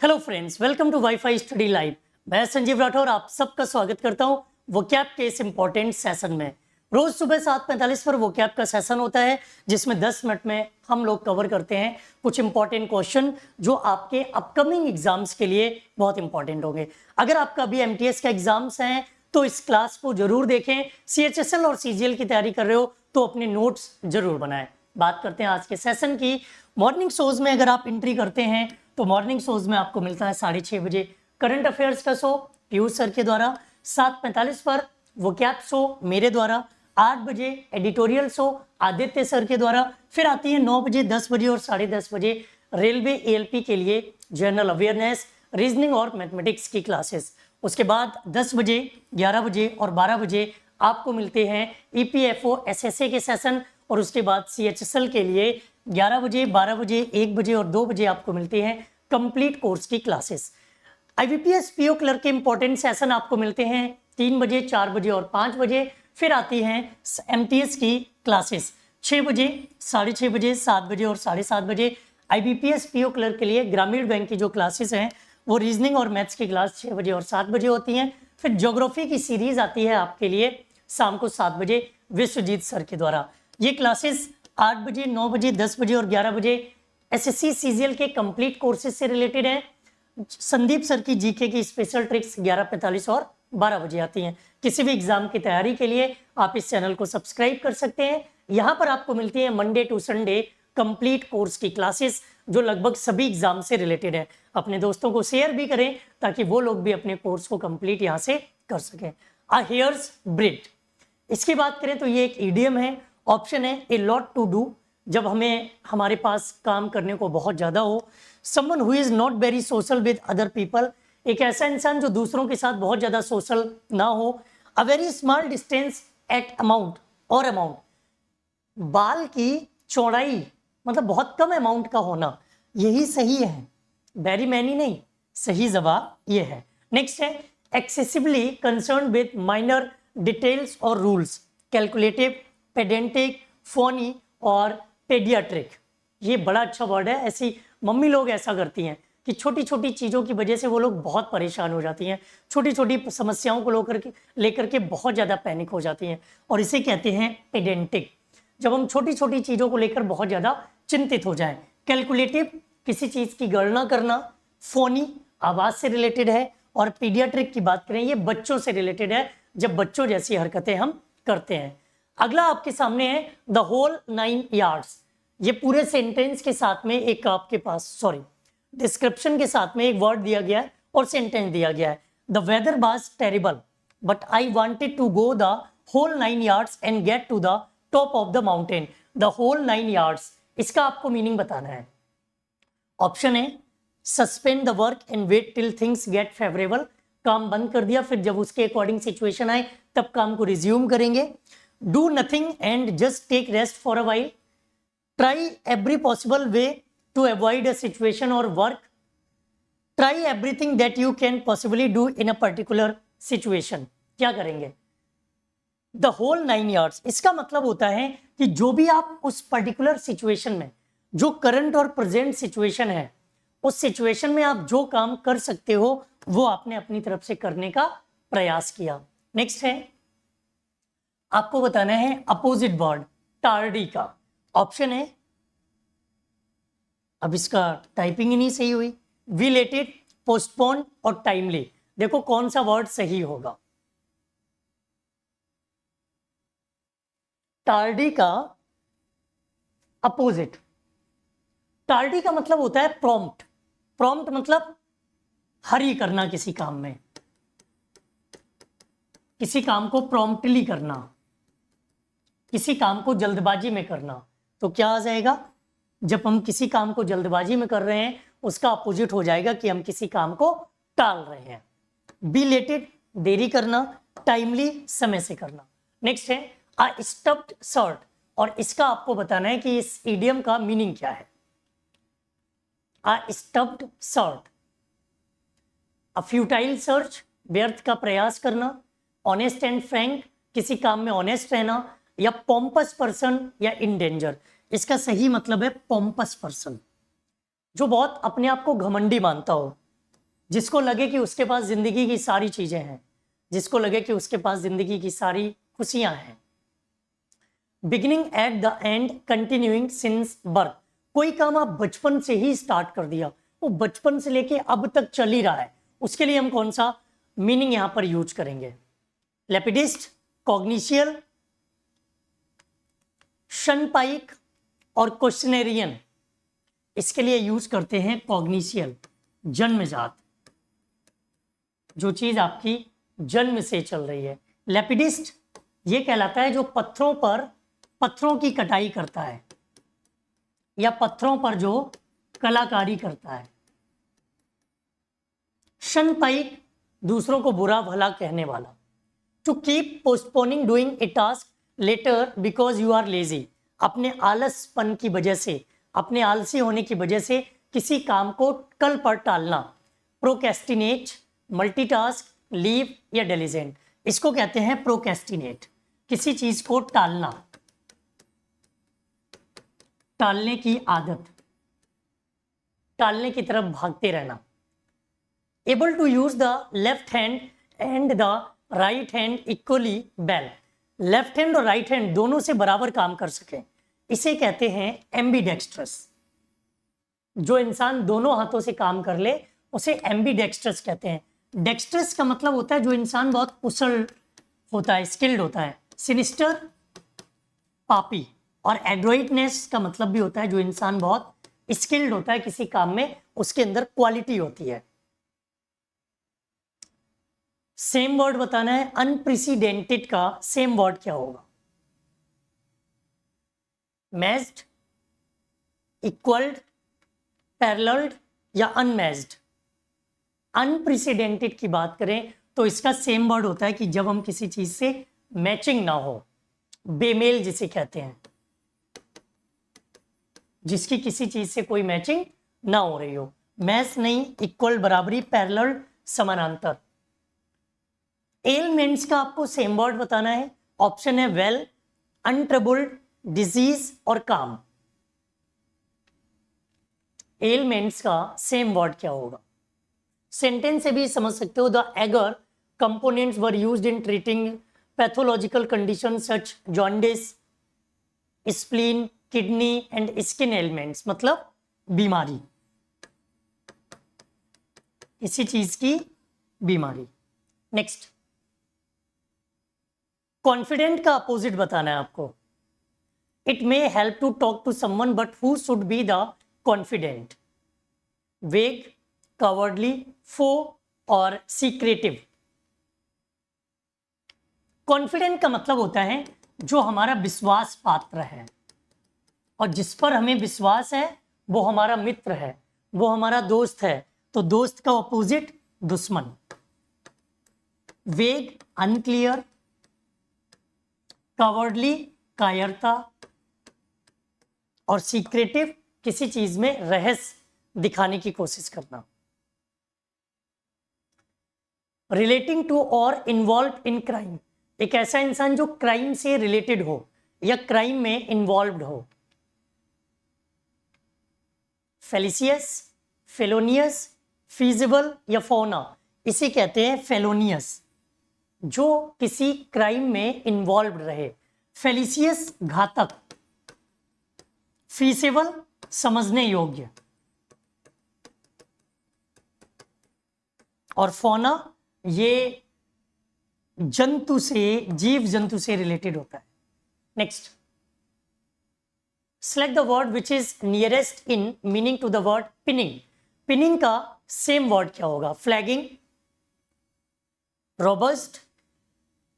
Hello friends, welcome to WiFi study live. मैं संजीव राठौर आप सबका स्वागत करता हूं वोकैब के इस इंपॉर्टेंट सेशन में। रोज सुबह 7:45 पर वोकैब का सेशन होता है जिसमें 10 मिनट में हम लोग कवर करते हैं कुछ इंपॉर्टेंट क्वेश्चन जो आपके अपकमिंग एग्जाम्स के लिए बहुत इंपॉर्टेंट होंगे। अगर आपका अभी एमटीएस का एग्जाम्स हैं तो इस क्लास को जरूर देखें। सीएचएसएल और सीजीएल की तैयारी कर रहे हो तो अपने नोट्स जरूर बनाएं। बात करते हैं आज के सेशन की। मॉर्निंग शोज में अगर आप एंट्री करते हैं तो मॉर्निंग शोज में आपको मिलता है 6:30 बजे करंट अफेयर्स का शो पीयूष सर के द्वारा, 7:45 पर वोकैब शो मेरे द्वारा, 8 बजे एडिटोरियल शो आदित्य सर के द्वारा, फिर आती है 9 बजे, 10 बजे और 10:30 बजे रेलवे एएलपी के लिए जनरल अवेयरनेस, रीजनिंग और मैथमेटिक्स की क्लासेस। उसके बाद 10 बजे, 11 बजे और 12 बजे आपको मिलते हैं ईपीएफओ एसएसए के सेशन, और उसके बाद सीएचएसएल के लिए 11 बजे, 12 बजे, 1 बजे और 2 बजे आपको मिलती हैं कंप्लीट कोर्स की क्लासेस। आईबीपीएस पीओ क्लर्क के इंपॉर्टेंट सेशन आपको मिलते हैं 3 बजे, 4 बजे और 5 बजे। फिर आती हैं एमटीएस की क्लासेस 6 बजे, 6:30 बजे, 7 बजे और 7:30 बजे। आईबीपीएस पीओ क्लर्क के लिए ग्रामीण बैंक की जो क्लासेस हैं वो रीजनिंग और मैथ्स की क्लास 6 बजे और 7 बजे होती हैं। फिर ज्योग्राफी की सीरीज आती है आपके लिए शाम को 7 बजे विश्वजीत सर के द्वारा। ये क्लासेस 8 बजे, 9 बजे, 10 बजे और 11 बजे एसएससी सीजीएल के कंप्लीट कोर्सेज से रिलेटेड है। संदीप सर की जीके की स्पेशल ट्रिक्स 11:45 और 12 बजे आती हैं। किसी भी एग्जाम की तैयारी के लिए आप इस चैनल को सब्सक्राइब कर सकते हैं। यहाँ पर आपको मिलती है Monday to Sunday complete course की क्लासेस जो लगभग सभी एग्जाम से रिलेटेड है। अपने दोस्तों को शेयर भी करें ताकि वो लोग भी अपने कोर्स को कंप्लीट यहाँ से कर सकें। अ हेयर्स ब्रेड, इसकी बात करें तो ये एक ईडियम है। ऑप्शन है ए लॉट टू डू, जब हमें हमारे पास काम करने को बहुत ज़्यादा हो। Someone who is not very social with other people, एक ऐसा इंसान जो दूसरों के साथ बहुत ज़्यादा सोशल ना हो। A very small distance at amount और अमाउंट, बाल की चौड़ाई मतलब बहुत कम अमाउंट का होना, यही सही है, वेरी मैनी नहीं। सही जवाब ये है। नेक्स्ट है excessively concern with minor details और रूल्स, कैलकुलेटिव, पेडेंटिक, फोनी और पेडियाट्रिक। ये बड़ा अच्छा वर्ड है। ऐसी मम्मी लोग ऐसा करती हैं कि छोटी छोटी चीज़ों की वजह से वो लोग बहुत परेशान हो जाती हैं, छोटी छोटी समस्याओं को लेकर के बहुत ज़्यादा पैनिक हो जाती हैं, और इसे कहते हैं पेडेंटिक, जब हम छोटी छोटी चीज़ों को लेकर बहुत ज़्यादा चिंतित हो जाएं। कैलकुलेटिव, किसी चीज़ की गणना करना। फोनी, आवाज़ से रिलेटेड है। और पीडियाट्रिक की बात करें, ये बच्चों से रिलेटेड है, जब बच्चों जैसी हरकतें हम करते हैं। अगला आपके सामने है द होल 9 यार्ड्स। ये पूरे सेंटेंस के साथ में एक आपके पास डिस्क्रिप्शन के साथ में एक वर्ड दिया गया है और सेंटेंस दिया गया है। The weather was terrible but I wanted to go the whole 9 yards and get to the top of the mountain. The whole 9 yards, इसका आपको मीनिंग बताना है। ऑप्शन है suspend the work and wait till things get favourable, काम बंद कर दिया, फिर जब उसके अकॉर्डिंग सिचुएशन आए तब काम को रिज्यूम करेंगे। Do nothing and just take rest for a while. Try every possible way to avoid a situation or work. Try everything that you can possibly do in a particular situation. क्या करेंगे? The whole 9 yards, इसका मतलब होता है कि जो भी आप उस पर्टिकुलर सिचुएशन में, जो करंट और प्रेजेंट सिचुएशन है, उस सिचुएशन में आप जो काम कर सकते हो वो आपने अपनी तरफ से करने का प्रयास किया। नेक्स्ट है आपको बताना है अपोजिट वर्ड टार्डी का। ऑप्शन है, अब इसका टाइपिंग ही नहीं सही हुई, विलेटेड, पोस्टपोन और टाइमली। देखो कौन सा वर्ड सही होगा। टार्डी का अपोजिट, टार्डी का मतलब होता है प्रॉम्प्ट। प्रॉम्प्ट मतलब हरी करना, किसी काम में, किसी काम को प्रॉम्प्टली करना, किसी काम को जल्दबाजी में करना। तो क्या आ जाएगा, जब हम किसी काम को जल्दबाजी में कर रहे हैं उसका अपोजिट हो जाएगा कि हम किसी काम को टाल रहे हैं। बिलेटेड, देरी करना, टाइमली, समय से करना। नेक्स्ट है अ स्टफ्ड शर्ट, और इसका आपको बताना है कि इस इडियम का मीनिंग क्या है। A stuffed shirt, a futile search, व्यर्थ का प्रयास करना। ऑनेस्ट एंड फ्रैंक, किसी काम में ऑनेस्ट रहना। या पॉम्पस पर्सन या इन डेंजर, इसका सही मतलब है पॉम्पस पर्सन, जो बहुत अपने आप को घमंडी मानता हो, जिसको लगे कि उसके पास जिंदगी की सारी चीजें हैं, जिसको लगे कि उसके पास जिंदगी की सारी खुशियां हैं। Beginning at the end, continuing since birth. कोई काम आप बचपन से ही स्टार्ट कर दिया, वो बचपन से लेके अब तक चल ही रहा है, उसके लिए हम कौन सा मीनिंग यहां पर यूज करेंगे? लेपिडिस्ट, कॉग्निशियल, शनपाइक और क्वेश्चनेरियन। इसके लिए यूज करते हैं कॉग्निशियल, जन्मजात, जो चीज आपकी जन्म से चल रही है। लेपिडिस्ट ये कहलाता है जो पत्थरों की कटाई करता है या पत्थरों पर जो कलाकारी करता है। शनपाइक दूसरों को बुरा भला कहने वाला। To keep postponing doing a task later because you are lazy. अपने आलसपन की वजह से, अपने आलसी होने की वजह से किसी काम को कल पर टालना। प्रोकेस्टिनेट, मल्टीटास्क, लीव या डिलीजेंट। इसको कहते हैं प्रोकेस्टिनेट, किसी चीज को टालना, टालने की आदत, टालने की तरफ भागते रहना। Able to use the left hand and the right hand equally well. Left hand और राइट हैंड दोनों से बराबर काम कर सके, इसे कहते हैं एम्बीडेक्स्ट्रस। जो इंसान दोनों हाथों से काम कर ले उसे एम्बीडेक्स्ट्रस कहते हैं। डेक्स्ट्रस का मतलब होता है जो इंसान बहुत कुशल होता है, स्किल्ड होता है। सिनिस्टर, पापी। और एड्रोइटनेस का मतलब भी होता है जो इंसान बहुत स्किल्ड होता है किसी काम में, उसके अंदर क्वालिटी होती है। सेम वर्ड बताना है, अनप्रेसिडेंटेड का सेम वर्ड क्या होगा? मैच्ड, इक्वल्ड, पैरेलल्ड या अनमैच्ड। अनप्रेसिडेंटेड की बात करें तो इसका सेम वर्ड होता है कि जब हम किसी चीज से मैचिंग ना हो, बेमेल जिसे कहते हैं, जिसकी किसी चीज से कोई मैचिंग ना हो रही हो। मैच नहीं, इक्वल बराबरी, पैरेलल समानांतर। एलिमेंट्स का आपको सेम वर्ड बताना है। ऑप्शन है वेल, अनट्रबल्ड, डिजीज और काम। एलिमेंट्स का सेम वर्ड क्या होगा? सेंटेंस से भी समझ सकते हो। The eager components were used in treating pathological condition such jaundice, spleen, kidney and skin elements, मतलब बीमारी, किसी चीज की बीमारी। नेक्स्ट, कॉन्फिडेंट का अपोजिट बताना है आपको। It may help to talk to someone but who should be the confident? Vague, cowardly, foe और सीक्रेटिव। कॉन्फिडेंट का मतलब होता है जो हमारा विश्वास पात्र है और जिस पर हमें विश्वास है वो हमारा मित्र है, वो हमारा दोस्त है। तो दोस्त का अपोजिट दुश्मन। वेग, अनक्लियर, कवर्डली, कायरता और सीक्रेटिव, किसी चीज में रहस्य दिखाने की कोशिश करना। रिलेटिंग टू और इन्वॉल्व इन क्राइम, एक ऐसा इंसान जो क्राइम से रिलेटेड हो या क्राइम में इन्वॉल्व्ड हो। फेलिसियस, फेलोनियस, फीजिबल या फोना, इसे कहते हैं फेलोनियस, जो किसी क्राइम में इन्वॉल्व रहे। फेलिसियस घातक, फीजिबल समझने योग्य और फोना ये जंतु से, जीव जंतु से रिलेटेड होता है। Next, select the word which is nearest in meaning to the word pinning. Pinning का सेम वर्ड क्या होगा? फ्लैगिंग, रोबस्ट,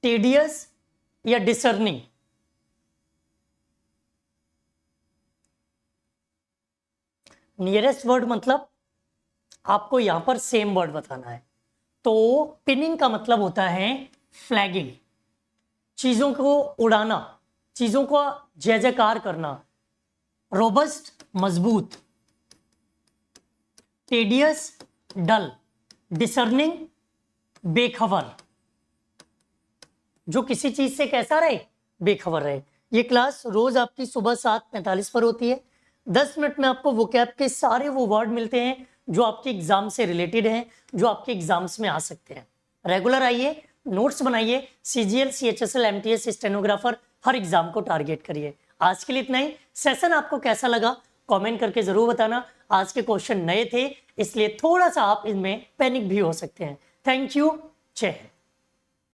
टेडियस या डिसर्निंग। नियरेस्ट वर्ड मतलब आपको यहां पर सेम वर्ड बताना है। तो पिनिंग का मतलब होता है फ्लैगिंग, चीजों को उड़ाना, चीजों को जय जयकार करना। रोबस्ट, मजबूत, टेडियस, डल, डिसर्निंग, बेखबर, जो किसी चीज से कैसा रहे? बेखबर रहे। ये क्लास रोज आपकी सुबह 7:45 पर होती है। 10 मिनट में आपको वोकैब के सारे वो वर्ड मिलते हैं जो आपके एग्जाम से रिलेटेड हैं, जो आपके एग्जाम्स में आ सकते हैं। रेगुलर आइए, नोट्स बनाइए, CGL, CHSL, MTS, स्टेनोग्राफर हर एग्जाम को टारगेट करिए। आज के लिए इतना ही। सेशन आपको कैसा लगा कमेंट करके जरूर बताना। आज के क्वेश्चन नए थे इसलिए थोड़ा सा आप इनमें पैनिक भी हो सकते हैं। Thank you. जय हिंद।